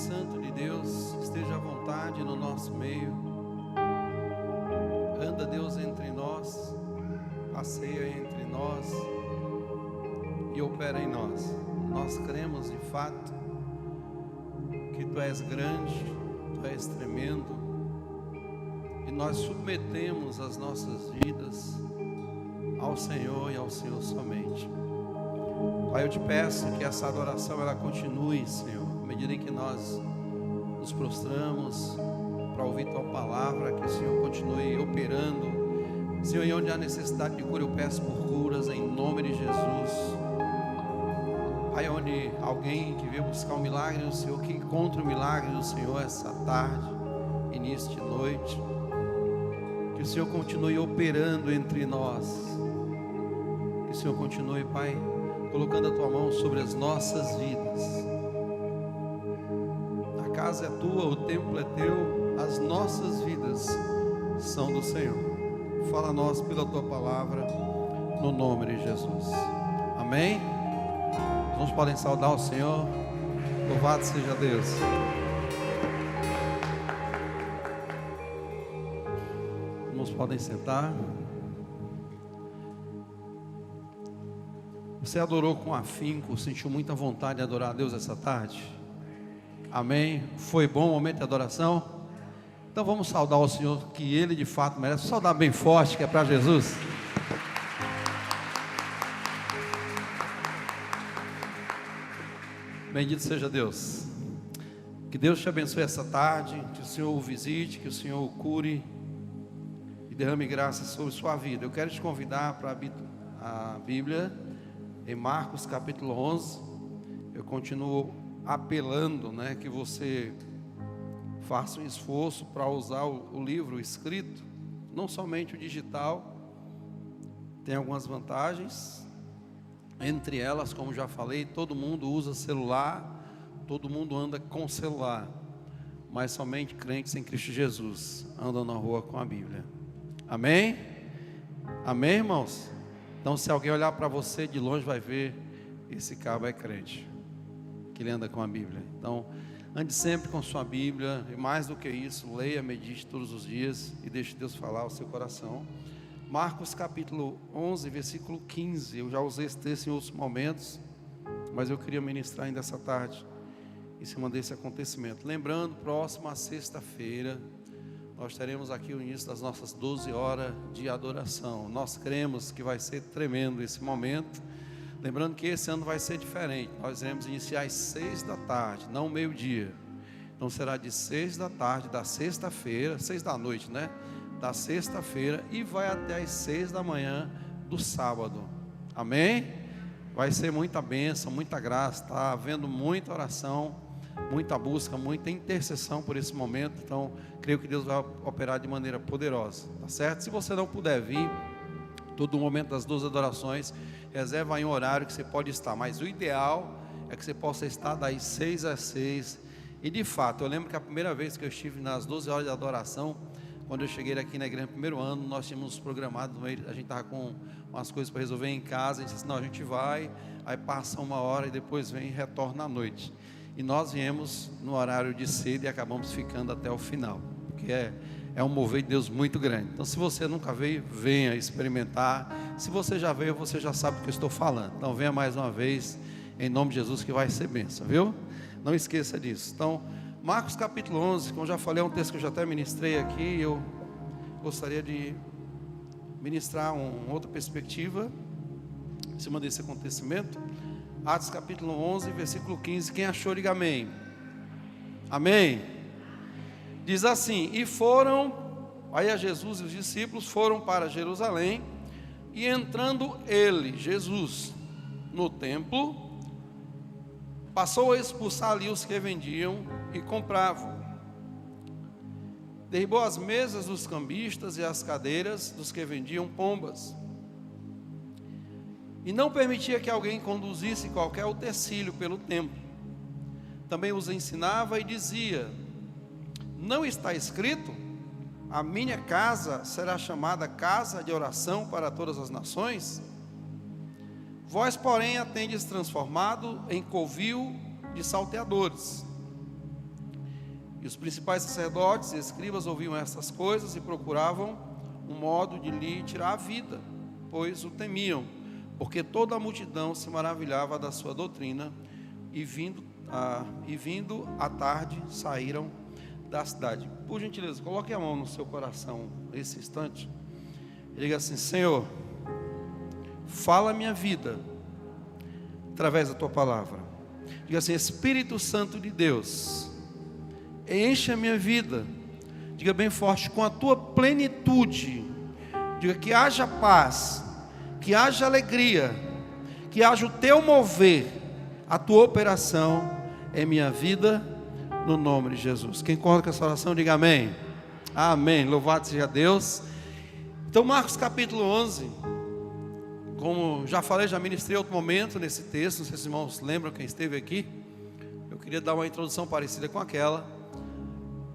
Santo de Deus esteja à vontade no nosso meio. Anda, Deus, entre nós, passeia entre nós e opera em nós. Nós cremos de fato que Tu és grande, Tu és tremendo, e nós submetemos as nossas vidas ao Senhor e ao Senhor somente. Pai, eu te peço que essa adoração ela continue, Senhor, à medida em que nós nos prostramos para ouvir Tua palavra, que o Senhor continue operando. Senhor, e onde há necessidade de cura, eu peço por curas em nome de Jesus. Pai, onde alguém que veio buscar um milagre do Senhor, que encontre o milagre do Senhor essa tarde, início de noite, que o Senhor continue operando entre nós, que o Senhor continue, Pai, colocando a Tua mão sobre as nossas vidas. A casa é Tua, o templo é Teu, as nossas vidas são do Senhor. Fala a nós pela Tua palavra, no nome de Jesus. Amém? Os irmãos podem saudar o Senhor. Louvado seja Deus. Os irmãos podem sentar. Você adorou com afinco, sentiu muita vontade de adorar a Deus essa tarde? Amém? Foi bom o momento de adoração? Então vamos saudar o Senhor, que Ele de fato merece. Saudar bem forte, que é para Jesus. Bendito seja Deus. Que Deus te abençoe essa tarde, que o Senhor o visite, que o Senhor o cure e derrame graça sobre sua vida. Eu quero te convidar para a Bíblia em Marcos capítulo 11. Eu continuo apelando, que você faça um esforço para usar o livro escrito, não somente o digital. Tem algumas vantagens, entre elas, como já falei, todo mundo usa celular, todo mundo anda com celular, mas somente crentes em Cristo Jesus andam na rua com a Bíblia. Amém? Amém, irmãos? Então, se alguém olhar para você de longe, vai ver, esse cabo é crente, que ele anda com a Bíblia. Então, ande sempre com sua Bíblia, e mais do que isso, leia, medite todos os dias, e deixe Deus falar ao seu coração. Marcos capítulo 11, versículo 15, eu já usei esse texto em outros momentos, mas eu queria ministrar ainda essa tarde, em cima desse acontecimento. Lembrando, próxima sexta-feira, nós teremos aqui o início das nossas 12 horas de adoração. Nós cremos que vai ser tremendo esse momento. Lembrando que esse ano vai ser diferente. Nós iremos iniciar às 6 da tarde, não meio-dia. Então será de 6 da tarde, da sexta-feira, 6 da noite, da sexta-feira, e vai até às 6 da manhã do sábado. Amém? Vai ser muita bênção, muita graça. Está havendo muita oração, muita busca, muita intercessão por esse momento. Então, creio que Deus vai operar de maneira poderosa, tá certo? Se você não puder vir, todo momento das 12 adorações, reserva aí um horário que você pode estar, mas o ideal é que você possa estar das 6 às 6, e de fato, eu lembro que a primeira vez que eu estive nas 12 horas de adoração, quando eu cheguei aqui na igreja no primeiro ano, nós tínhamos programado, a gente estava com umas coisas para resolver em casa, a gente disse, não, a gente vai, aí passa uma hora e depois vem e retorna à noite. E nós viemos no horário de cedo e acabamos ficando até o final, porque é um mover de Deus muito grande. Então, se você nunca veio, venha experimentar. Se você já veio, você já sabe o que eu estou falando. Então, venha mais uma vez, em nome de Jesus, que vai ser bênção, viu? Não esqueça disso. Então, Marcos capítulo 11, como já falei, é um texto que eu já até ministrei aqui. Eu gostaria de ministrar uma outra perspectiva em cima desse acontecimento. Atos capítulo 11, versículo 15, quem achou, diga amém. Amém? Diz assim, e foram, aí a Jesus e os discípulos foram para Jerusalém, e entrando ele, Jesus, no templo, passou a expulsar ali os que vendiam e compravam. Derribou as mesas dos cambistas e as cadeiras dos que vendiam pombas. E não permitia que alguém conduzisse qualquer utensílio pelo templo. Também os ensinava e dizia, não está escrito, a minha casa será chamada casa de oração para todas as nações? Vós, porém, a tendes transformado em covil de salteadores. E os principais sacerdotes e escribas ouviam essas coisas e procuravam um modo de lhe tirar a vida, pois o temiam, porque toda a multidão se maravilhava da sua doutrina. E vindo à tarde, saíram da cidade. Por gentileza, coloque a mão no seu coração nesse instante. E diga assim: Senhor, fala a minha vida através da tua palavra. Diga assim: Espírito Santo de Deus, enche a minha vida, diga bem forte, com a tua plenitude. Diga que haja paz, que haja alegria, que haja o teu mover, a tua operação em minha vida, no nome de Jesus. Quem concorda com essa oração, diga amém. Amém, louvado seja Deus. Então Marcos capítulo 11, como já falei, já ministrei outro momento nesse texto, não sei se os irmãos lembram quem esteve aqui. Eu queria dar uma introdução parecida com aquela.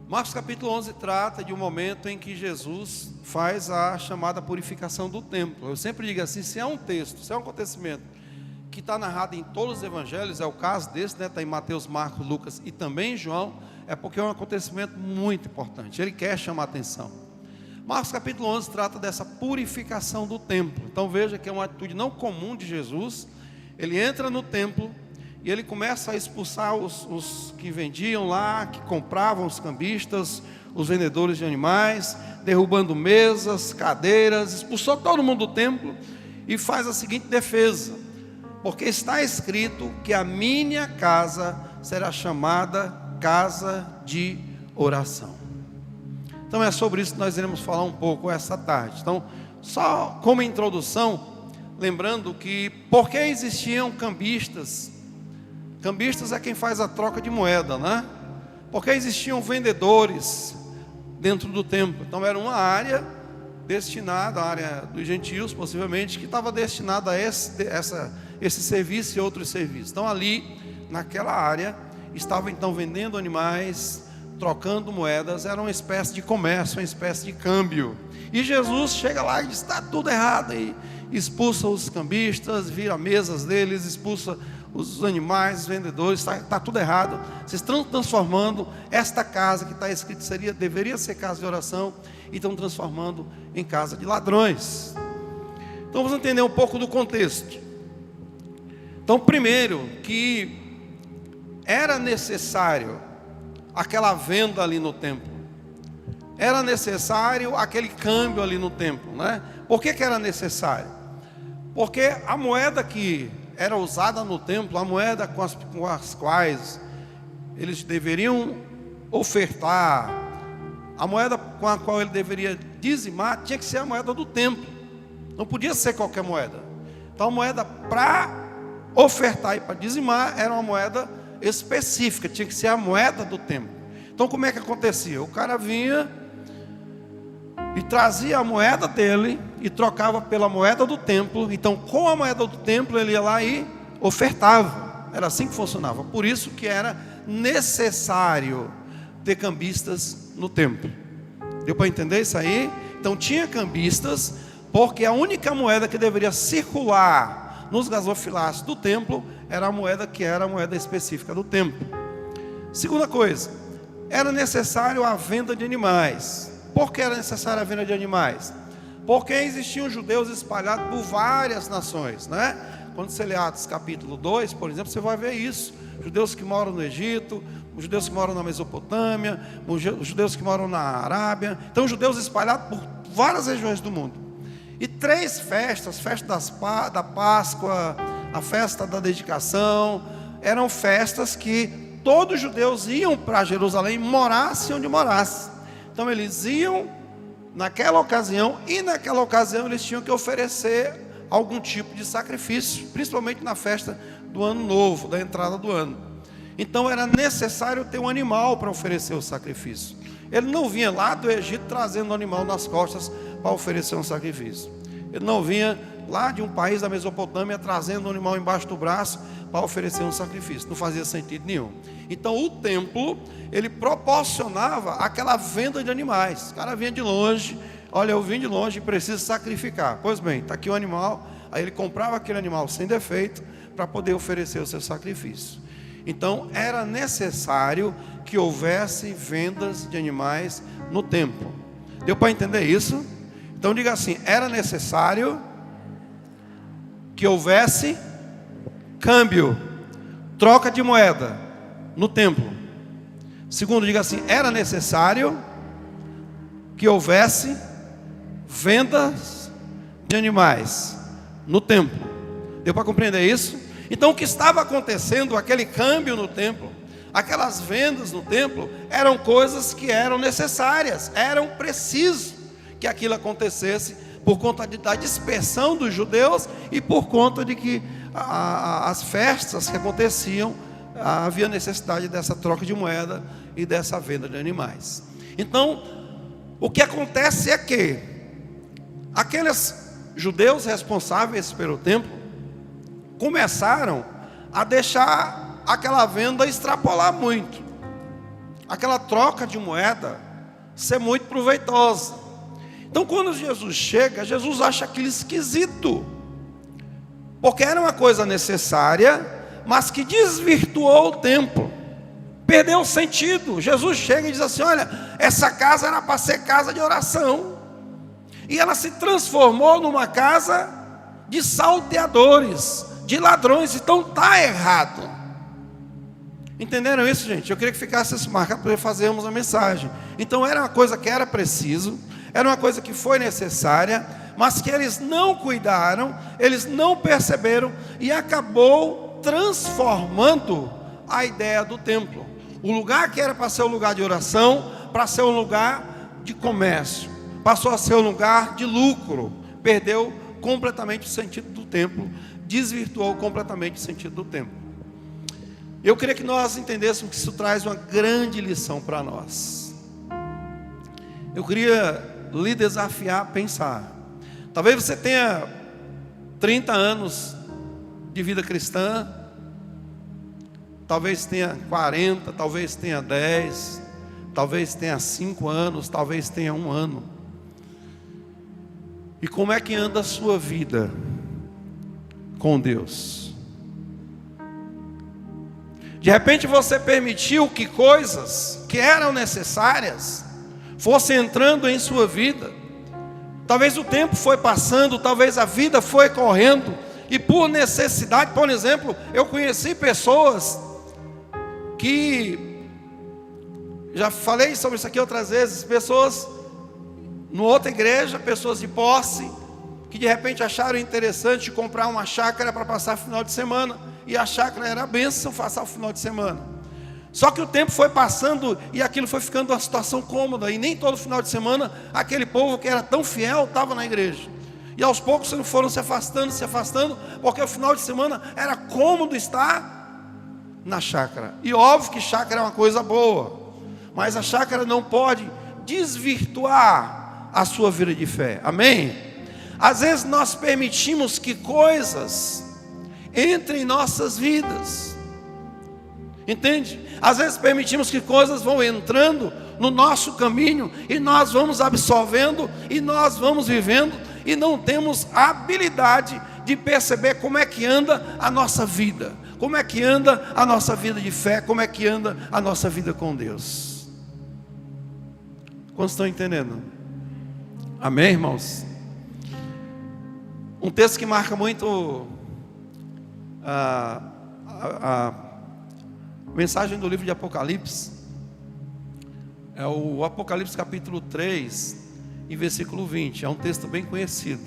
Marcos capítulo 11 trata de um momento em que Jesus faz a chamada purificação do templo. Eu sempre digo assim, se é um texto, se é um acontecimento que está narrado em todos os evangelhos, é o caso desse, né? Está em Mateus, Marcos, Lucas e também em João, é porque é um acontecimento muito importante, ele quer chamar a atenção. Marcos capítulo 11 trata dessa purificação do templo. Então veja que é uma atitude não comum de Jesus. Ele entra no templo e ele começa a expulsar os que vendiam lá, que compravam, os cambistas, os vendedores de animais, derrubando mesas, cadeiras, expulsou todo mundo do templo e faz a seguinte defesa: porque está escrito que a minha casa será chamada casa de oração. Então é sobre isso que nós iremos falar um pouco essa tarde. Então, só como introdução, lembrando que por que existiam cambistas? Cambistas é quem faz a troca de moeda, né? Porque existiam vendedores dentro do templo. Então era uma área destinada, a área dos gentios possivelmente, que estava destinada a esse serviço e outros serviços. Então ali, naquela área, estavam então vendendo animais, trocando moedas, era uma espécie de comércio, uma espécie de câmbio. E Jesus chega lá e diz: está tudo errado, e expulsa os cambistas, vira mesas deles, expulsa os animais, os vendedores, está tudo errado. Vocês estão transformando esta casa que está escrito deveria ser casa de oração, e estão transformando em casa de ladrões. Então vamos entender um pouco do contexto. Então, primeiro, que era necessário aquela venda ali no templo, era necessário aquele câmbio ali no templo, né? Por que era necessário? Porque a moeda que era usada no templo, a moeda com as quais eles deveriam ofertar, a moeda com a qual ele deveria dizimar, tinha que ser a moeda do templo, não podia ser qualquer moeda. Então a moeda para ofertar e para dizimar era uma moeda específica, tinha que ser a moeda do templo. Então como é que acontecia? O cara vinha e trazia a moeda dele e trocava pela moeda do templo. Então com a moeda do templo ele ia lá e ofertava. Era assim que funcionava. Por isso que era necessário ter cambistas no templo. Deu para entender isso aí? Então tinha cambistas, porque a única moeda que deveria circular nos gasofilácios do templo era a moeda que era a moeda específica do templo. Segunda coisa, era necessário a venda de animais. Por que era necessária a venda de animais? Porque existiam judeus espalhados por várias nações, né? Quando você lê Atos capítulo 2, por exemplo, você vai ver isso. Judeus que moram no Egito, os judeus que moram na Mesopotâmia, os judeus que moram na Arábia. Então, judeus espalhados por várias regiões do mundo. E 3 festas, festa da Páscoa, a festa da dedicação, eram festas que todos os judeus iam para Jerusalém, morassem onde morassem. Então eles iam naquela ocasião, e naquela ocasião eles tinham que oferecer algum tipo de sacrifício, principalmente na festa do ano novo, da entrada do ano. Então era necessário ter um animal para oferecer o sacrifício. Ele não vinha lá do Egito trazendo um animal nas costas para oferecer um sacrifício. Ele não vinha lá de um país da Mesopotâmia trazendo um animal embaixo do braço para oferecer um sacrifício. Não fazia sentido nenhum. Então o templo, ele proporcionava aquela venda de animais. O cara vinha de longe: olha, eu vim de longe e preciso sacrificar. Pois bem, está aqui o animal. Aí ele comprava aquele animal sem defeito para poder oferecer o seu sacrifício. Então era necessário que houvesse vendas de animais no templo. Deu para entender isso? Então diga assim: era necessário que houvesse câmbio, troca de moeda no templo. Segundo, diga assim: era necessário que houvesse vendas de animais no templo. Deu para compreender isso? Então o que estava acontecendo, aquele câmbio no templo, aquelas vendas no templo, eram coisas que eram necessárias, eram preciso que aquilo acontecesse, por conta da dispersão dos judeus e por conta de que as festas que aconteciam, havia necessidade dessa troca de moeda e dessa venda de animais. Então, o que acontece é que aqueles judeus responsáveis pelo templo começaram a deixar aquela venda extrapolar muito, aquela troca de moeda ser muito proveitosa. Então, quando Jesus chega, Jesus acha aquilo esquisito, porque era uma coisa necessária, mas que desvirtuou o templo, perdeu o sentido. Jesus chega e diz assim: olha, essa casa era para ser casa de oração, e ela se transformou numa casa de salteadores, de ladrões. Então está errado. Entenderam isso, gente? Eu queria que ficasse esse marcado para fazermos a mensagem. Então era uma coisa que era preciso, era uma coisa que foi necessária, mas que eles não cuidaram, eles não perceberam, e acabou transformando a ideia do templo. O lugar que era para ser um lugar de oração, para ser um lugar de comércio, passou a ser um lugar de lucro. Perdeu completamente o sentido do templo, desvirtuou completamente o sentido do templo. Eu queria que nós entendêssemos que isso traz uma grande lição para nós. Eu queria lhe desafiar a pensar. Talvez você tenha 30 anos de vida cristã, talvez tenha 40, talvez tenha 10, talvez tenha 5 anos, talvez tenha 1 ano. E como é que anda a sua vida com Deus? De repente você permitiu que coisas que eram necessárias fossem entrando em sua vida. Talvez o tempo foi passando, talvez a vida foi correndo, e por necessidade, por exemplo, eu conheci pessoas que, já falei sobre isso aqui outras vezes, pessoas numa outra igreja, pessoas de posse, que de repente acharam interessante comprar uma chácara para passar final de semana, e a chácara era a bênção passar o final de semana. Só que o tempo foi passando e aquilo foi ficando uma situação cômoda, e nem todo final de semana aquele povo que era tão fiel estava na igreja. E aos poucos eles foram se afastando, porque o final de semana era cômodo estar na chácara. E óbvio que chácara é uma coisa boa, mas a chácara não pode desvirtuar a sua vida de fé. Amém? Às vezes nós permitimos que coisas entrem em nossas vidas. Entende? Às vezes permitimos que coisas vão entrando no nosso caminho, e nós vamos absorvendo, e nós vamos vivendo, e não temos a habilidade de perceber como é que anda a nossa vida, como é que anda a nossa vida de fé, como é que anda a nossa vida com Deus. Quantos estão entendendo? Amém, irmãos? Um texto que marca muito a mensagem do livro de Apocalipse é o Apocalipse capítulo 3 e versículo 20. É um texto bem conhecido.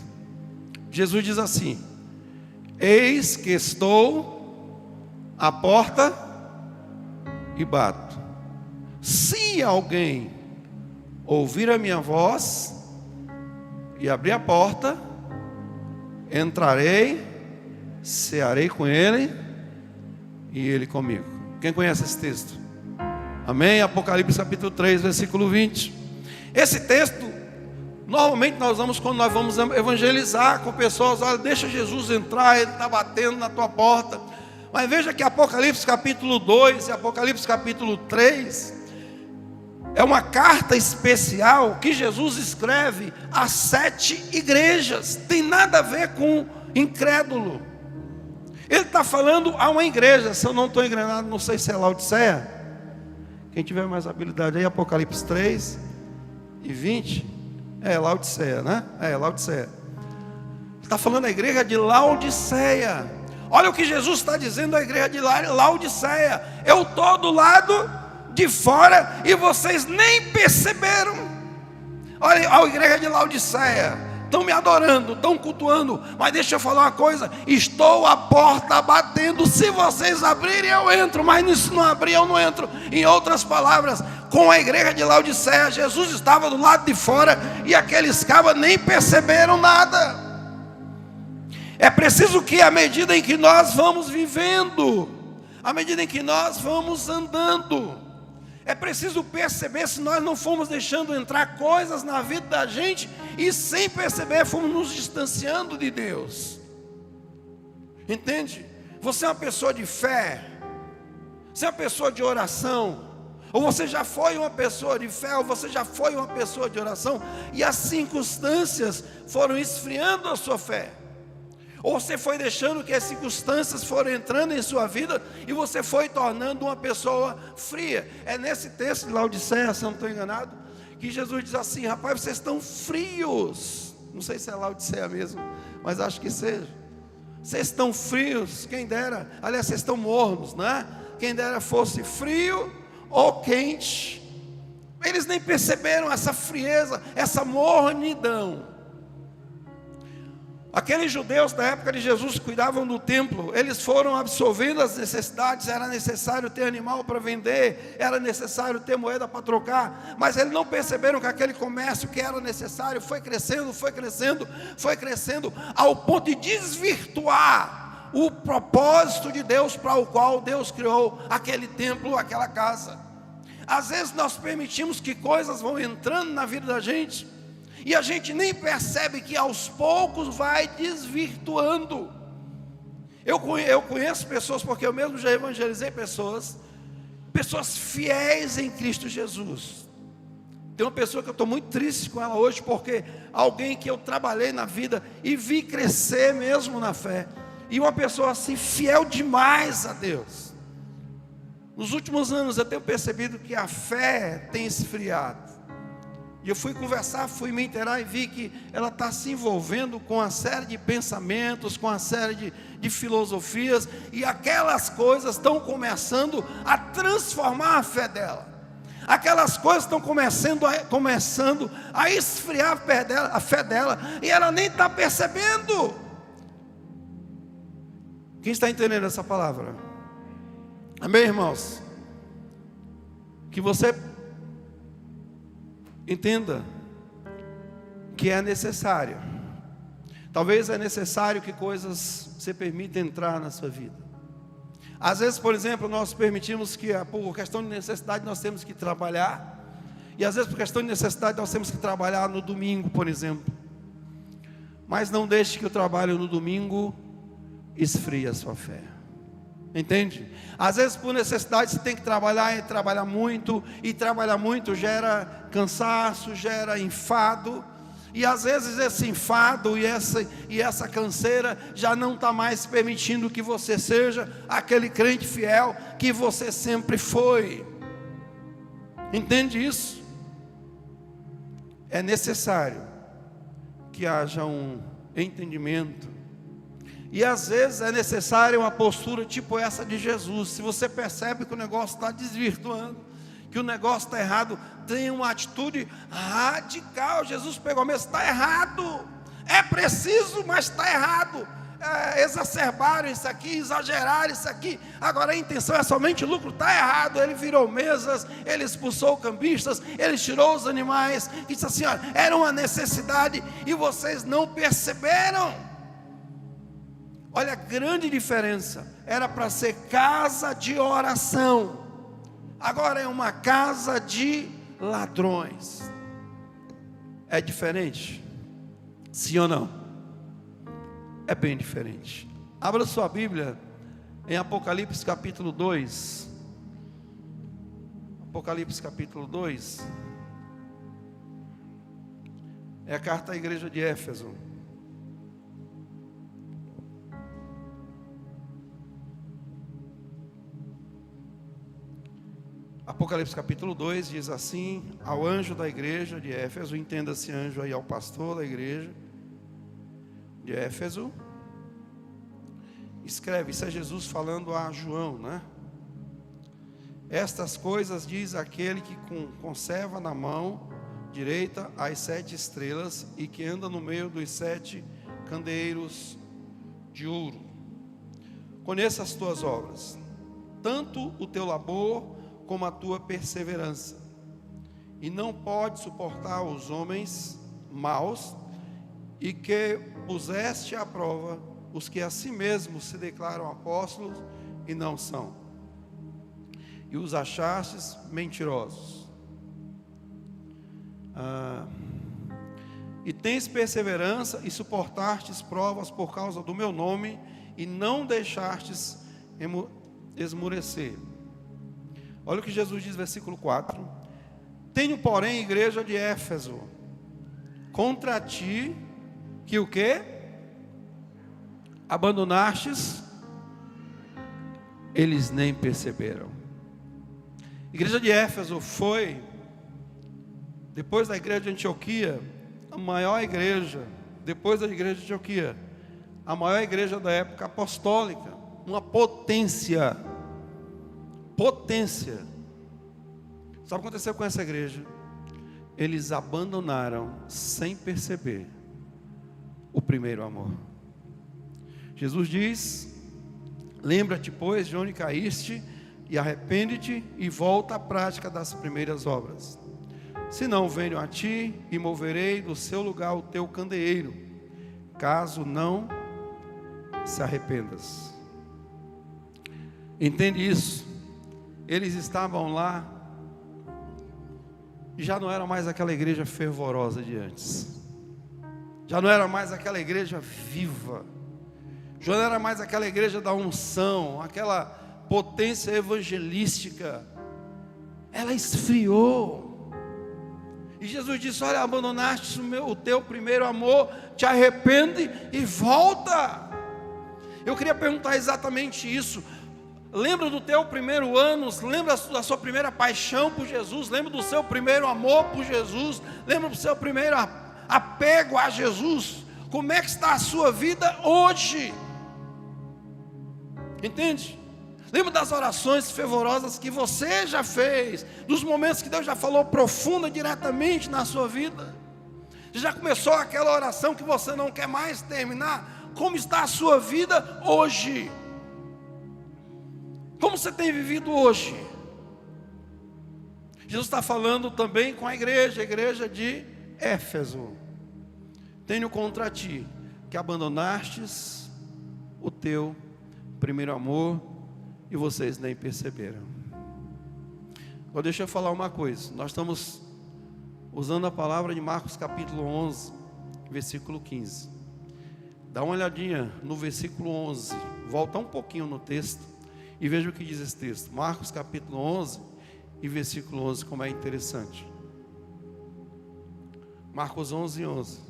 Jesus diz assim: eis que estou à porta e bato. Se alguém ouvir a minha voz e abrir a porta, entrarei, cearei com ele e ele comigo. Quem conhece esse texto? Amém? Apocalipse capítulo 3, versículo 20. Esse texto, normalmente nós vamos, quando nós vamos evangelizar com pessoas, olha, deixa Jesus entrar, ele está batendo na tua porta. Mas veja que Apocalipse capítulo 2 e Apocalipse capítulo 3 é uma carta especial que Jesus escreve a 7 igrejas. Tem nada a ver com incrédulo. Ele está falando a uma igreja, se eu não estou enganado, não sei se é Laodiceia. Quem tiver mais habilidade aí, Apocalipse 3 e 20. É Laodiceia, né? É Laodiceia. Está falando a igreja de Laodiceia. Olha o que Jesus está dizendo à igreja de Laodiceia: eu estou do lado de fora e vocês nem perceberam. Olha a igreja de Laodiceia, estão me adorando, estão cultuando, mas deixa eu falar uma coisa: estou à porta batendo, se vocês abrirem eu entro, mas se não abrir eu não entro. Em outras palavras, com a igreja de Laodiceia, Jesus estava do lado de fora e aqueles cabas nem perceberam nada. É preciso que, à medida em que nós vamos vivendo, à medida em que nós vamos andando, é preciso perceber se nós não fomos deixando entrar coisas na vida da gente e, sem perceber, fomos nos distanciando de Deus. Entende? Você é uma pessoa de fé, você é uma pessoa de oração, ou você já foi uma pessoa de fé, ou você já foi uma pessoa de oração, e as circunstâncias foram esfriando a sua fé. Ou você foi deixando que as circunstâncias foram entrando em sua vida e você foi tornando uma pessoa fria. É nesse texto de Laodiceia, se eu não estou enganado, que Jesus diz assim: rapaz, vocês estão frios. Não sei se é Laodiceia mesmo, mas acho que seja. Vocês estão frios, quem dera. Aliás, vocês estão mornos, né? Quem dera fosse frio ou quente. Eles nem perceberam essa frieza, essa mornidão. Aqueles judeus da época de Jesus que cuidavam do templo, eles foram absorvendo as necessidades. Era necessário ter animal para vender, era necessário ter moeda para trocar, mas eles não perceberam que aquele comércio que era necessário foi crescendo, foi crescendo, foi crescendo, ao ponto de desvirtuar o propósito de Deus para o qual Deus criou aquele templo, aquela casa. Às vezes nós permitimos que coisas vão entrando na vida da gente e a gente nem percebe que aos poucos vai desvirtuando. Eu conheço pessoas, porque eu mesmo já evangelizei pessoas fiéis em Cristo Jesus. Tem uma pessoa que eu estou muito triste com ela hoje, porque alguém que eu trabalhei na vida e vi crescer mesmo na fé, e uma pessoa assim fiel demais a Deus. Nos últimos anos eu tenho percebido que a fé tem esfriado. E eu fui conversar, fui me inteirar e vi que ela está se envolvendo com uma série de pensamentos, com uma série de filosofias, e aquelas coisas estão começando a transformar a fé dela. Aquelas coisas estão começando a esfriar a fé dela, e ela nem está percebendo. Quem está entendendo essa palavra? Amém, irmãos? Que você entenda que é necessário. Talvez é necessário que coisas se permitam entrar na sua vida. Às vezes, por exemplo, nós permitimos que, por questão de necessidade, nós temos que trabalhar. E às vezes, por questão de necessidade, nós temos que trabalhar no domingo, por exemplo. Mas não deixe que o trabalho no domingo esfrie a sua fé. Entende? Às vezes por necessidade você tem que trabalhar, e trabalhar muito gera cansaço, gera enfado, e às vezes esse enfado e essa canseira já não está mais permitindo que você seja aquele crente fiel que você sempre foi. Entende isso? É necessário que haja um entendimento. E às vezes é necessária uma postura tipo essa de Jesus. Se você percebe que o negócio está desvirtuando, que o negócio está errado, tenha uma atitude radical. Jesus pegou a mesa: está errado, é preciso, mas está errado. Exacerbaram isso aqui, exageraram isso aqui, agora a intenção é somente lucro, está errado. Ele virou mesas, ele expulsou cambistas, ele tirou os animais, e disse assim: olha, era uma necessidade e vocês não perceberam. Olha a grande diferença. Era para ser casa de oração, agora é uma casa de ladrões. É diferente? Sim ou não? É bem diferente. Abra sua Bíblia em Apocalipse capítulo 2. Apocalipse capítulo 2 é a carta à igreja de Éfeso. Apocalipse capítulo 2 diz assim: ao anjo da igreja de Éfeso, entenda esse anjo aí, ao pastor da igreja de Éfeso, escreve, isso é Jesus falando a João, né? Estas coisas diz aquele que conserva na mão direita as 7 estrelas e que anda no meio dos 7 candeeiros de ouro. Conheça as tuas obras, tanto o teu labor como a tua perseverança, e não pode suportar os homens maus, e que puseste à prova os que a si mesmos se declaram apóstolos e não são, e os achastes mentirosos. E tens perseverança e suportastes provas por causa do meu nome, e não deixastes esmurecer. Olha o que Jesus diz, versículo 4: tenho, porém, igreja de Éfeso, contra ti, que o quê? Abandonastes, eles nem perceberam. Igreja de Éfeso foi, depois da igreja de Antioquia, a maior igreja, depois da igreja de Antioquia, a maior igreja da época apostólica, uma potência. Sabe o que aconteceu com essa igreja? Eles abandonaram, sem perceber, o primeiro amor. Jesus diz: lembra-te, pois, de onde caíste, e arrepende-te, e volta à prática das primeiras obras. Se não, venho a ti, e moverei do seu lugar o teu candeeiro, caso não se arrependas. Entende isso? Eles estavam lá, e já não era mais aquela igreja fervorosa de antes, já não era mais aquela igreja viva, já não era mais aquela igreja da unção, aquela potência evangelística. Ela esfriou. E Jesus disse: olha, abandonaste o teu primeiro amor, te arrepende e volta. Eu queria perguntar exatamente isso. Lembra do teu primeiro ano? Lembra da sua primeira paixão por Jesus? Lembra do seu primeiro amor por Jesus? Lembra do seu primeiro apego a Jesus? Como é que está a sua vida hoje? Entende? Lembra das orações fervorosas que você já fez, dos momentos que Deus já falou profunda, diretamente na sua vida? Já começou aquela oração que você não quer mais terminar? Como está a sua vida hoje? Como você tem vivido hoje? Jesus está falando também com a igreja de Éfeso. Tenho contra ti que abandonastes o teu primeiro amor, e vocês nem perceberam. Agora deixa eu falar uma coisa. Nós estamos usando a palavra de Marcos capítulo 11, versículo 15. Dá uma olhadinha no versículo 11. Volta um pouquinho no texto e veja o que diz esse texto. Marcos capítulo 11 e versículo 11, como é interessante. Marcos 11, 11.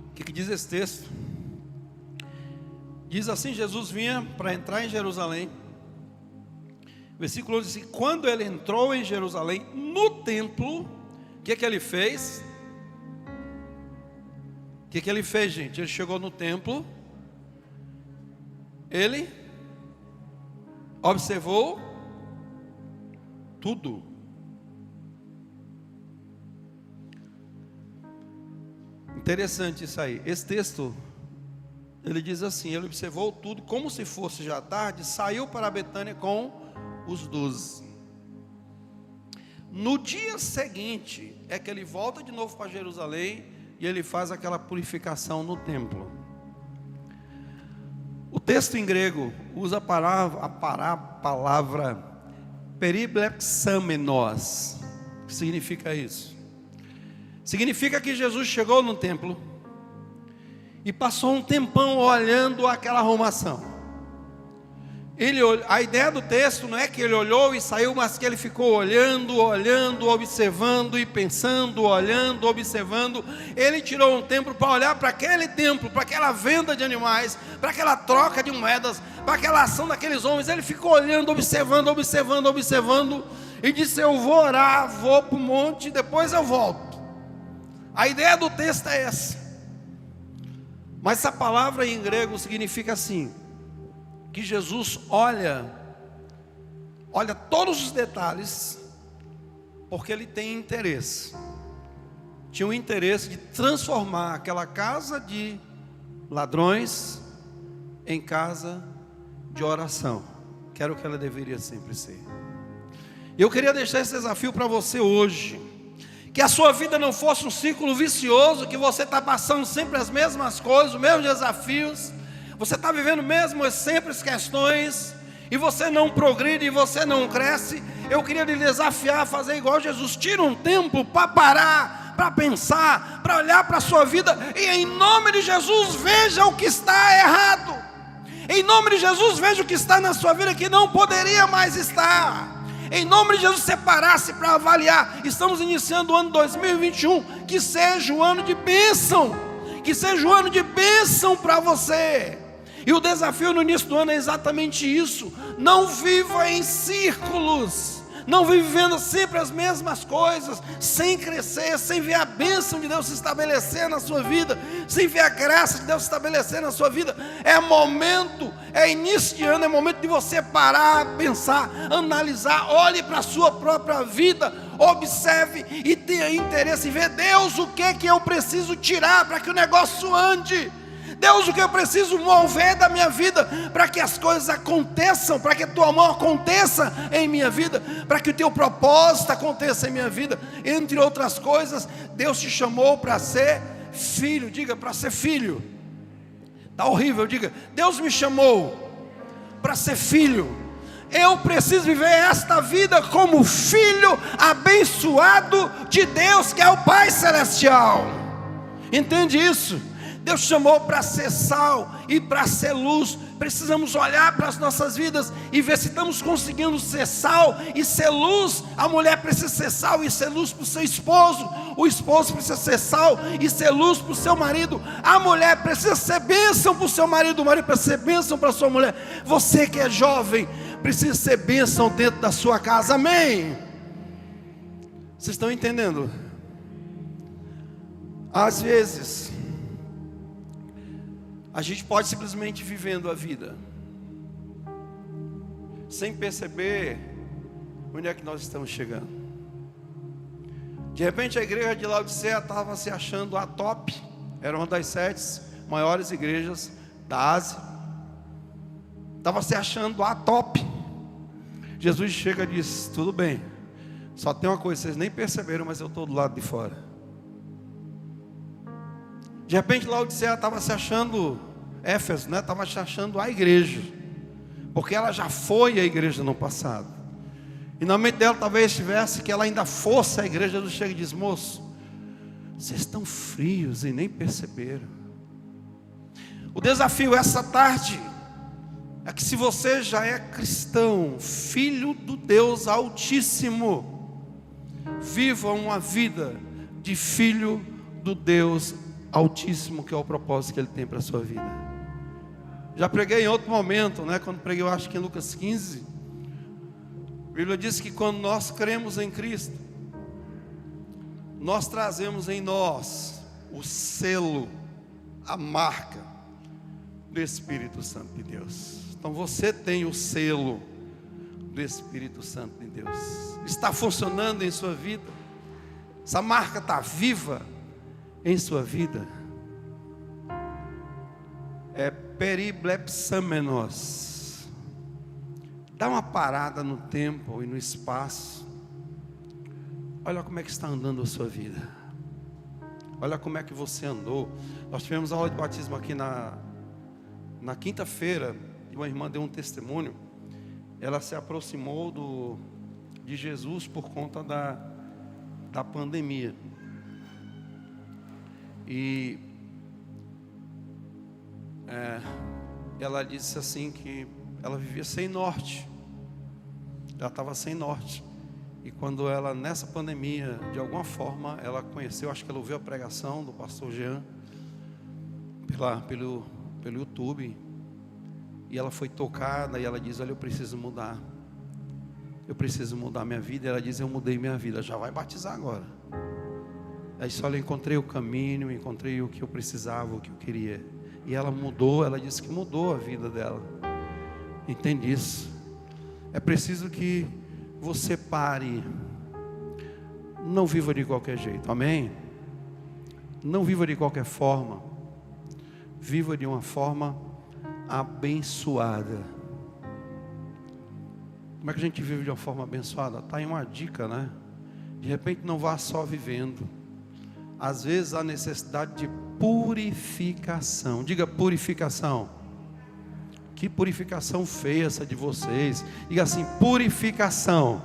O que diz esse texto? Diz assim: Jesus vinha para entrar em Jerusalém. Versículo 11 diz assim: quando ele entrou em Jerusalém, no templo, o que ele fez? O que ele fez, gente? Ele chegou no templo, ele observou tudo. Interessante isso aí. Esse texto, ele diz assim: ele observou tudo, como se fosse já tarde, saiu para Betânia com os 12. No dia seguinte, é que ele volta de novo para Jerusalém, e ele faz aquela purificação no templo. O texto em grego usa a palavra periblexamenos. O que significa isso? Significa que Jesus chegou no templo e passou um tempão olhando aquela arrumação. A ideia do texto não é que ele olhou e saiu, mas que ele ficou olhando, observando e pensando, olhando, observando. Ele tirou um tempo para olhar para aquele templo, para aquela venda de animais, para aquela troca de moedas, para aquela ação daqueles homens. Ele ficou olhando, observando, e disse: eu vou orar, vou para o monte, depois eu volto. A ideia do texto é essa. Mas essa palavra em grego significa assim: que Jesus olha todos os detalhes, porque ele tem interesse. Tinha o interesse de transformar aquela casa de ladrões em casa de oração, que era o que ela deveria sempre ser. E eu queria deixar esse desafio para você hoje: que a sua vida não fosse um círculo vicioso, que você está passando sempre as mesmas coisas, os mesmos desafios, você está vivendo mesmo sempre as questões, e você não progride, e você não cresce. Eu queria lhe desafiar a fazer igual Jesus: tira um tempo para parar, para pensar, para olhar para a sua vida, e em nome de Jesus veja o que está errado. Em nome de Jesus veja o que está na sua vida que não poderia mais estar. Em nome de Jesus, separasse para avaliar. Estamos iniciando o ano 2021, que seja o ano de bênção, que seja o ano de bênção para você. E o desafio no início do ano é exatamente isso: não viva em círculos, não viva vivendo sempre as mesmas coisas, sem crescer, sem ver a bênção de Deus se estabelecer na sua vida, sem ver a graça de Deus se estabelecer na sua vida. É momento, é início de ano, é momento de você parar, pensar, analisar, olhe para a sua própria vida, observe e tenha interesse em ver: Deus, o que é que eu preciso tirar para que o negócio ande? Deus, o que eu preciso mover da minha vida para que as coisas aconteçam, para que a tua mão aconteça em minha vida, para que o teu propósito aconteça em minha vida. Entre outras coisas, Deus te chamou para ser filho. Diga: para ser filho. Está horrível, diga: Deus me chamou para ser filho. Eu preciso viver esta vida como filho abençoado de Deus, que é o Pai Celestial. Entende isso? Deus chamou para ser sal e para ser luz. Precisamos olhar para as nossas vidas e ver se estamos conseguindo ser sal e ser luz. A mulher precisa ser sal e ser luz para o seu esposo. O esposo precisa ser sal e ser luz para o seu marido. A mulher precisa ser bênção para o seu marido. O marido precisa ser bênção para a sua mulher. Você que é jovem precisa ser bênção dentro da sua casa. Amém? Vocês estão entendendo? Às vezes a gente pode simplesmente vivendo a vida sem perceber onde é que nós estamos chegando. De repente a igreja de Laodiceia estava se achando a top. Era uma das 7 maiores igrejas da Ásia. Estava se achando a top. Jesus chega e diz: tudo bem, só tem uma coisa, vocês nem perceberam, mas eu estou do lado de fora. De repente Laodiceia estava se achando, Éfeso, né? Estava se achando a igreja, porque ela já foi a igreja no passado. E na mente dela talvez estivesse que ela ainda fosse a igreja. Jesus chega e diz: moço, vocês estão frios e nem perceberam. O desafio essa tarde é que, se você já é cristão, filho do Deus Altíssimo, viva uma vida de filho do Deus Altíssimo, que é o propósito que Ele tem para a sua vida. Já preguei em outro momento, né? Quando preguei, eu acho que em Lucas 15, a Bíblia diz que quando nós cremos em Cristo, nós trazemos em nós o selo, a marca do Espírito Santo de Deus. Então você tem o selo do Espírito Santo de Deus. Está funcionando em sua vida. Essa marca está viva em sua vida. É periblepsamenos. Dá uma parada no tempo e no espaço. Olha como é que está andando a sua vida. Olha como é que você andou. Nós tivemos aula de batismo aqui na quinta-feira, e uma irmã deu um testemunho. Ela se aproximou de Jesus por conta da pandemia. E ela disse assim que ela vivia sem norte. Ela estava sem norte. E quando ela, nessa pandemia, de alguma forma, ela conheceu, acho que ela ouviu a pregação do pastor Jean, pelo YouTube. E ela foi tocada e ela diz: olha, eu preciso mudar. Eu preciso mudar minha vida. E ela diz: eu mudei minha vida. Já vai batizar agora. Aí disse: olha, eu encontrei o caminho, encontrei o que eu precisava, o que eu queria. E ela mudou, ela disse que mudou a vida dela. Entende isso? É preciso que você pare. Não viva de qualquer jeito, amém? Não viva de qualquer forma. Viva de uma forma abençoada. Como é que a gente vive de uma forma abençoada? Está aí uma dica, né? De repente não vá só vivendo. Às vezes há necessidade de purificação. Diga purificação. Que purificação feia essa de vocês. Diga assim: purificação.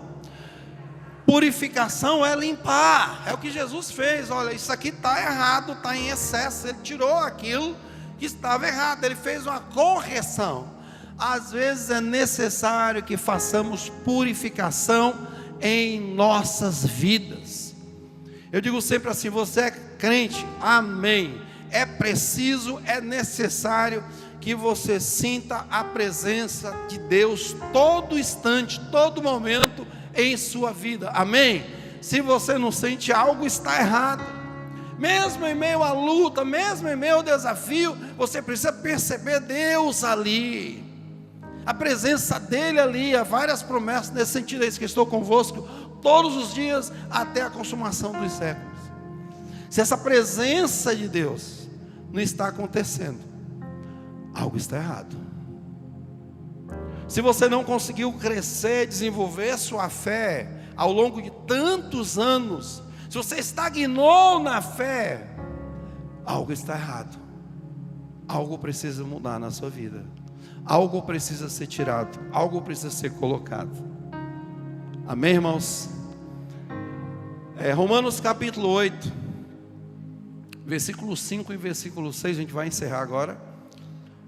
Purificação é limpar. É o que Jesus fez. Olha, isso aqui está errado, está em excesso. Ele tirou aquilo que estava errado. Ele fez uma correção. Às vezes é necessário que façamos purificação em nossas vidas. Eu digo sempre assim: você é crente, amém. É preciso, é necessário que você sinta a presença de Deus todo instante, todo momento em sua vida, amém? Se você não sente, algo está errado. Mesmo em meio à luta, mesmo em meio ao desafio, você precisa perceber Deus ali, a presença dele ali. Há várias promessas nesse sentido. É isso que estou convosco todos os dias até a consumação dos séculos. Se essa presença de Deus não está acontecendo, algo está errado. Se você não conseguiu crescer, desenvolver sua fé ao longo de tantos anos, se você estagnou na fé, algo está errado. Algo precisa mudar na sua vida. Algo precisa ser tirado. Algo precisa ser colocado. Amém, irmãos? Romanos capítulo 8, versículo 5 e versículo 6, a gente vai encerrar agora.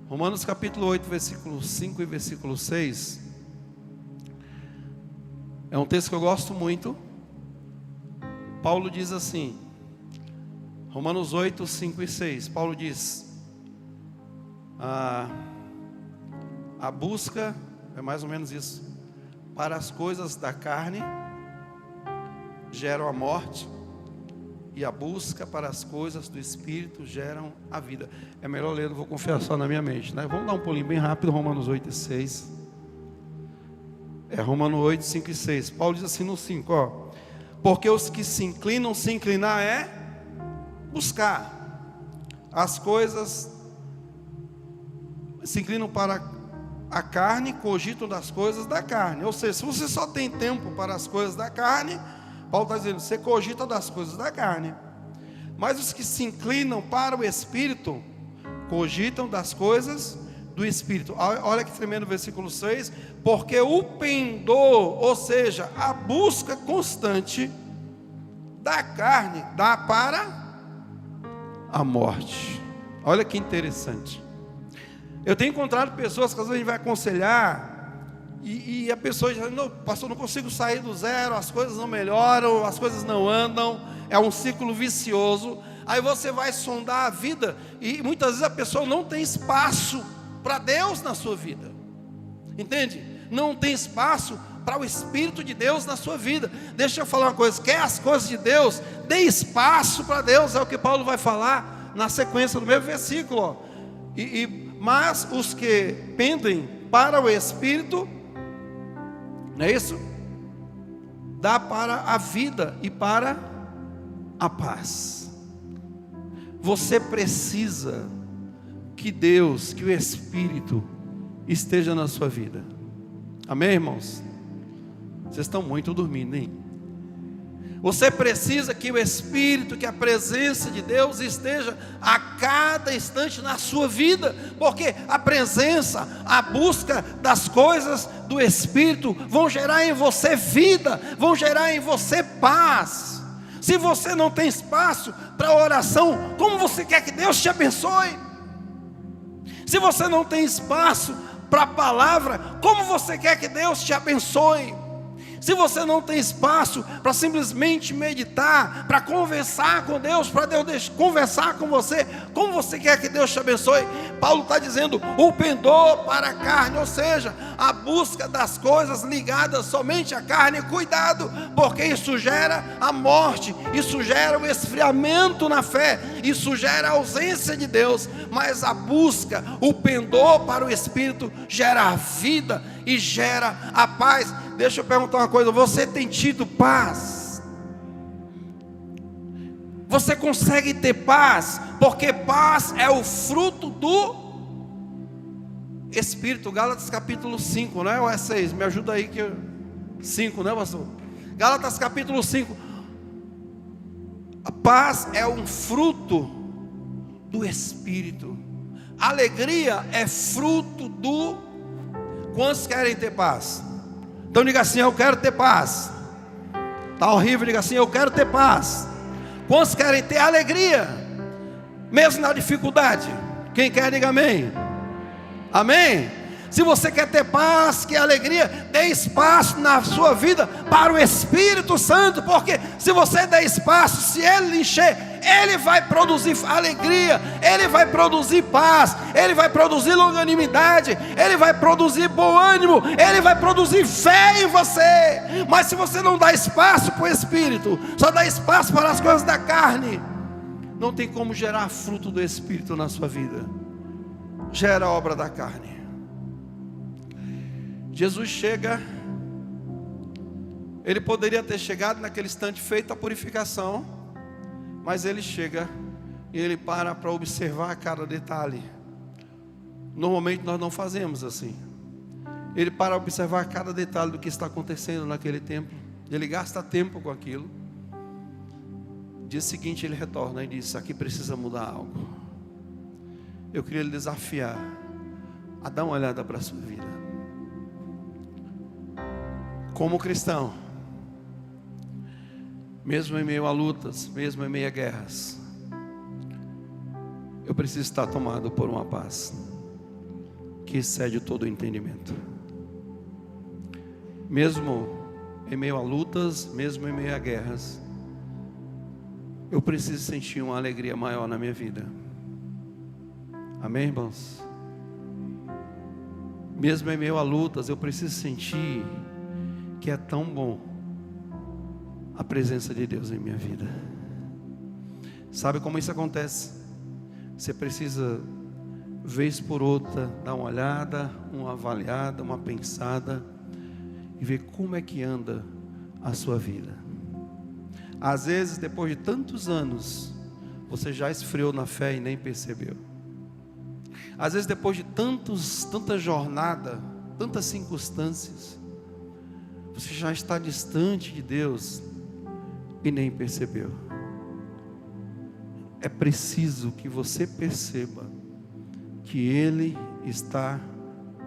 Romanos capítulo 8, versículo 5 e versículo 6. É um texto que eu gosto muito. Paulo diz assim, Romanos 8, 5 e 6. Paulo diz: a busca, é mais ou menos isso, para as coisas da carne geram a morte, e a busca para as coisas do Espírito geram a vida. É melhor ler, não vou confiar só na minha mente, né? Vamos dar um pulinho bem rápido, Romanos 8 e 6. Romanos 8, 5 e 6. Paulo diz assim no 5, ó: porque os que se inclinam, se inclinar é buscar as coisas, se inclinam para a carne, cogitam das coisas da carne. Ou seja, se você só tem tempo para as coisas da carne, Paulo está dizendo, você cogita das coisas da carne. Mas os que se inclinam para o Espírito, cogitam das coisas do Espírito. Olha que tremendo o versículo 6. Porque o pendor, ou seja, a busca constante da carne, dá para a morte. Olha que interessante. Eu tenho encontrado pessoas que às vezes a gente vai aconselhar, e a pessoa diz: não, pastor, não consigo sair do zero, as coisas não melhoram, as coisas não andam, é um ciclo vicioso. Aí você vai sondar a vida, e muitas vezes a pessoa não tem espaço para Deus na sua vida, entende? Não tem espaço para o Espírito de Deus na sua vida. Deixa eu falar uma coisa: quer as coisas de Deus, dê espaço para Deus, é o que Paulo vai falar na sequência do mesmo versículo, ó. Mas os que pendem para o Espírito, não é isso? Dá para a vida e para a paz. Você precisa que Deus, que o Espírito esteja na sua vida. Amém, irmãos? Vocês estão muito dormindo, hein? Você precisa que o Espírito, que a presença de Deus esteja a cada instante na sua vida, porque a presença, a busca das coisas do Espírito vão gerar em você vida, vão gerar em você paz. Se você não tem espaço para oração, como você quer que Deus te abençoe? Se você não tem espaço para a palavra, como você quer que Deus te abençoe? Se você não tem espaço para simplesmente meditar, para conversar com Deus, para Deus conversar com você, como você quer que Deus te abençoe? Paulo está dizendo, o pendor para a carne, ou seja, a busca das coisas ligadas somente à carne. Cuidado, porque isso gera a morte, isso gera o esfriamento na fé, isso gera a ausência de Deus. Mas a busca, o pendor para o Espírito gera a vida e gera a paz. Deixa eu perguntar uma coisa, você tem tido paz? Você consegue ter paz? Porque paz é o fruto do Espírito. Gálatas capítulo 5, né? Ou é 6? Me ajuda aí que 5, né, pastor? Gálatas capítulo 5. A paz é um fruto do Espírito. Alegria é fruto do... Quantos querem ter paz? Então diga assim, eu quero ter paz. Está horrível, diga assim, eu quero ter paz. Quantos querem ter alegria? Mesmo na dificuldade. Quem quer, diga amém. Amém? Se você quer ter paz, que alegria, dê espaço na sua vida para o Espírito Santo. Porque se você der espaço, se Ele lhe encher, Ele vai produzir alegria, Ele vai produzir paz, Ele vai produzir longanimidade, Ele vai produzir bom ânimo, Ele vai produzir fé em você. Mas se você não dá espaço para o Espírito, só dá espaço para as coisas da carne, não tem como gerar fruto do Espírito na sua vida. Gera a obra da carne. Jesus chega, Ele poderia ter chegado naquele instante feito a purificação, mas Ele chega e Ele para observar cada detalhe. Normalmente nós não fazemos assim. Ele para observar cada detalhe do que está acontecendo naquele templo. Ele gasta tempo com aquilo. Dia seguinte Ele retorna e diz, aqui precisa mudar algo. Eu queria lhe desafiar a dar uma olhada para a sua vida. Como cristão, mesmo em meio a lutas, mesmo em meio a guerras, eu preciso estar tomado por uma paz que excede todo o entendimento. Mesmo em meio a lutas, mesmo em meio a guerras, eu preciso sentir uma alegria maior na minha vida. Amém, irmãos? Mesmo em meio a lutas, eu preciso sentir que é tão bom a presença de Deus em minha vida. Sabe como isso acontece? Você precisa, vez por outra, dar uma olhada, uma avaliada, uma pensada e ver como é que anda a sua vida. Às vezes, depois de tantos anos, você já esfriou na fé e nem percebeu. Às vezes, depois de tanta jornada, tantas circunstâncias, você já está distante de Deus e nem percebeu. É preciso que você perceba que Ele está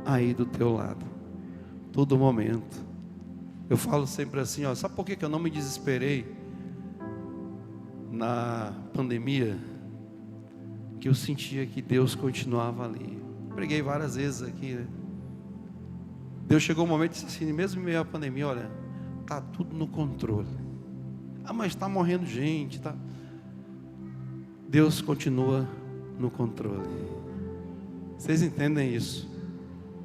aí do teu lado, todo momento. Eu falo sempre assim, sabe por que eu não me desesperei na pandemia? Que eu sentia que Deus continuava ali. Preguei várias vezes aqui, né? Deus chegou um momento e disse assim, mesmo em meio à pandemia, olha, está tudo no controle. Mas está morrendo gente, tá? Deus continua no controle. Vocês entendem isso?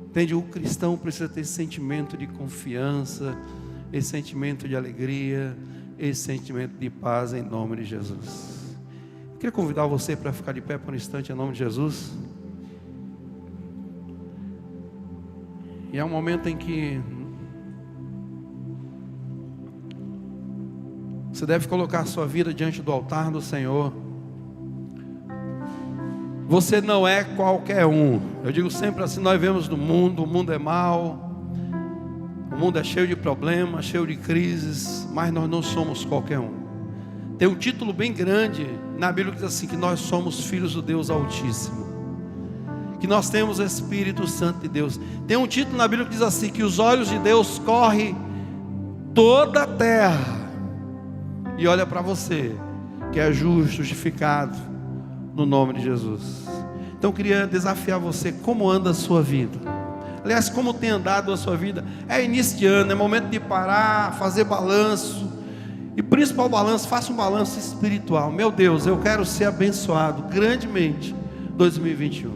Entende? O cristão precisa ter esse sentimento de confiança, esse sentimento de alegria, esse sentimento de paz em nome de Jesus. Eu queria convidar você para ficar de pé por um instante em nome de Jesus. E é um momento em que você deve colocar a sua vida diante do altar do Senhor. Você não é qualquer um. Eu digo sempre assim, nós vemos no mundo, o mundo é mau, o mundo é cheio de problemas, cheio de crises, mas nós não somos qualquer um. Tem um título bem grande na Bíblia que diz assim, que nós somos filhos do Deus Altíssimo, que nós temos o Espírito Santo de Deus. Tem um título na Bíblia que diz assim, que os olhos de Deus correm toda a terra e olha para você, que é justo, justificado no nome de Jesus. Então eu queria desafiar você, como anda a sua vida? Aliás, como tem andado a sua vida? É início de ano, é momento de parar, fazer balanço. E principal balanço, faça um balanço espiritual. Meu Deus, eu quero ser abençoado grandemente 2021.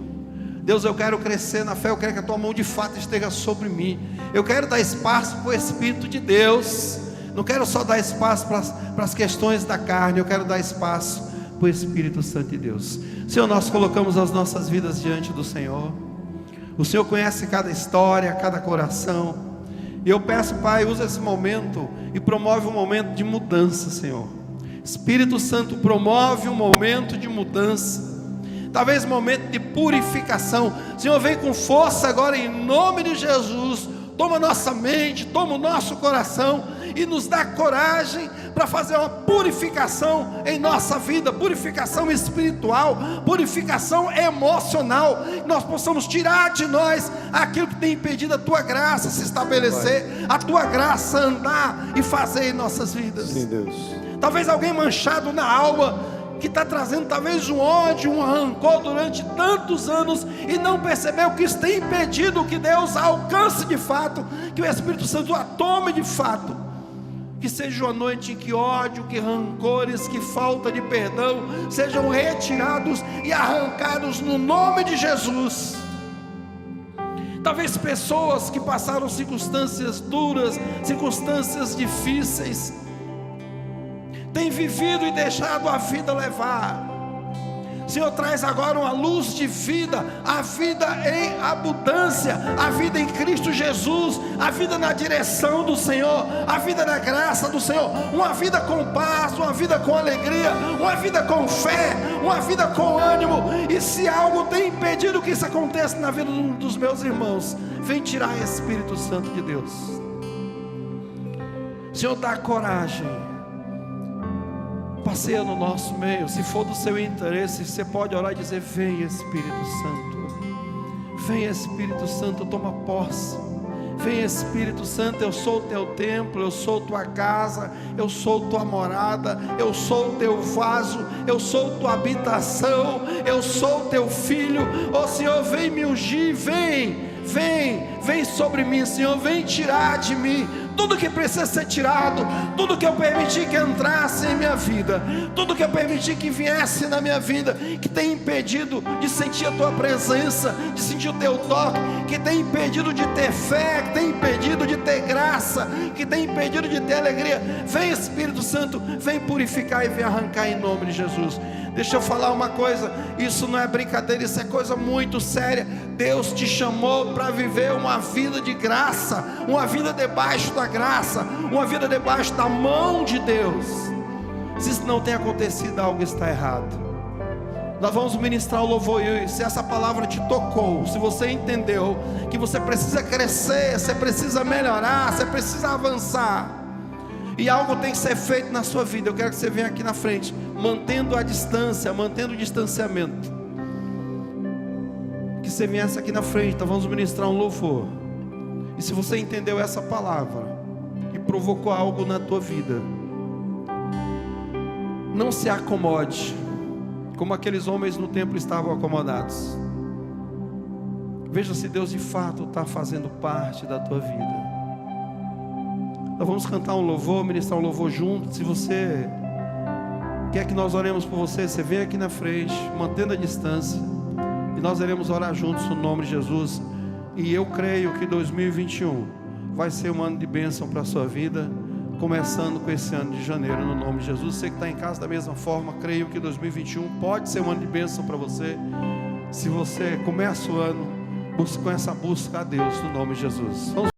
Deus, eu quero crescer na fé, eu quero que a tua mão de fato esteja sobre mim. Eu quero dar espaço para o Espírito de Deus. Não quero só dar espaço para as questões da carne, eu quero dar espaço para o Espírito Santo de Deus. Senhor, nós colocamos as nossas vidas diante do Senhor. O Senhor conhece cada história, cada coração. E eu peço, Pai, usa esse momento e promove um momento de mudança, Senhor. Espírito Santo, promove um momento de mudança. Talvez um momento de purificação. Senhor, vem com força agora em nome de Jesus. Toma nossa mente, toma o nosso coração e nos dá coragem para fazer uma purificação em nossa vida, purificação espiritual, purificação emocional, que nós possamos tirar de nós aquilo que tem impedido a tua graça se estabelecer, a tua graça andar e fazer em nossas vidas. Sim, Deus. Talvez alguém manchado na alma, que está trazendo talvez um ódio, um rancor durante tantos anos e não percebeu que isso tem impedido que Deus alcance de fato, que o Espírito Santo a tome de fato. Que seja uma noite em que ódio, que rancores, que falta de perdão sejam retirados e arrancados no nome de Jesus. Talvez pessoas que passaram circunstâncias duras, circunstâncias difíceis, tem vivido e deixado a vida levar. Senhor, traz agora uma luz de vida, a vida em abundância, a vida em Cristo Jesus, a vida na direção do Senhor, a vida na graça do Senhor, uma vida com paz, uma vida com alegria, uma vida com fé, uma vida com ânimo. E se algo tem impedido que isso aconteça na vida dos meus irmãos, vem tirar, Espírito Santo de Deus. Senhor, dá coragem, passeia no nosso meio. Se for do seu interesse, você pode orar e dizer: vem Espírito Santo, vem Espírito Santo, toma posse. Vem Espírito Santo, eu sou o teu templo, eu sou tua casa, eu sou tua morada, eu sou o teu vaso, eu sou tua habitação, eu sou teu filho. Ó Senhor, vem me ungir, vem sobre mim, Senhor, vem tirar de mim tudo que precisa ser tirado, tudo que eu permiti que entrasse em minha vida, tudo que eu permiti que viesse na minha vida, que tem impedido de sentir a tua presença, de sentir o teu toque, que tem impedido de ter fé, que tem impedido de ter graça, que tem impedido de ter alegria. Vem Espírito Santo, vem purificar e vem arrancar em nome de Jesus. Deixa eu falar uma coisa, isso não é brincadeira, isso é coisa muito séria. Deus te chamou para viver uma vida de graça, uma vida debaixo da graça, uma vida debaixo da mão de Deus. Se isso não tem acontecido, algo está errado. Nós vamos ministrar o louvor, e se essa palavra te tocou, se você entendeu que você precisa crescer, você precisa melhorar, você precisa avançar, e algo tem que ser feito na sua vida, eu quero que você venha aqui na frente, mantendo a distância, mantendo o distanciamento. Que você viesse aqui na frente, então vamos ministrar um louvor. E se você entendeu essa palavra e provocou algo na tua vida, não se acomode como aqueles homens no templo estavam acomodados. Veja se Deus de fato está fazendo parte da tua vida. Nós vamos cantar um louvor, ministrar um louvor junto. Se você quer que nós oremos por você, você vem aqui na frente, mantendo a distância, e nós iremos orar juntos no nome de Jesus. E eu creio que 2021 vai ser um ano de bênção para a sua vida, começando com esse ano de janeiro, no nome de Jesus. Você que está em casa da mesma forma, creio que 2021 pode ser um ano de bênção para você. Se você começa o ano com essa busca a Deus, no nome de Jesus. Vamos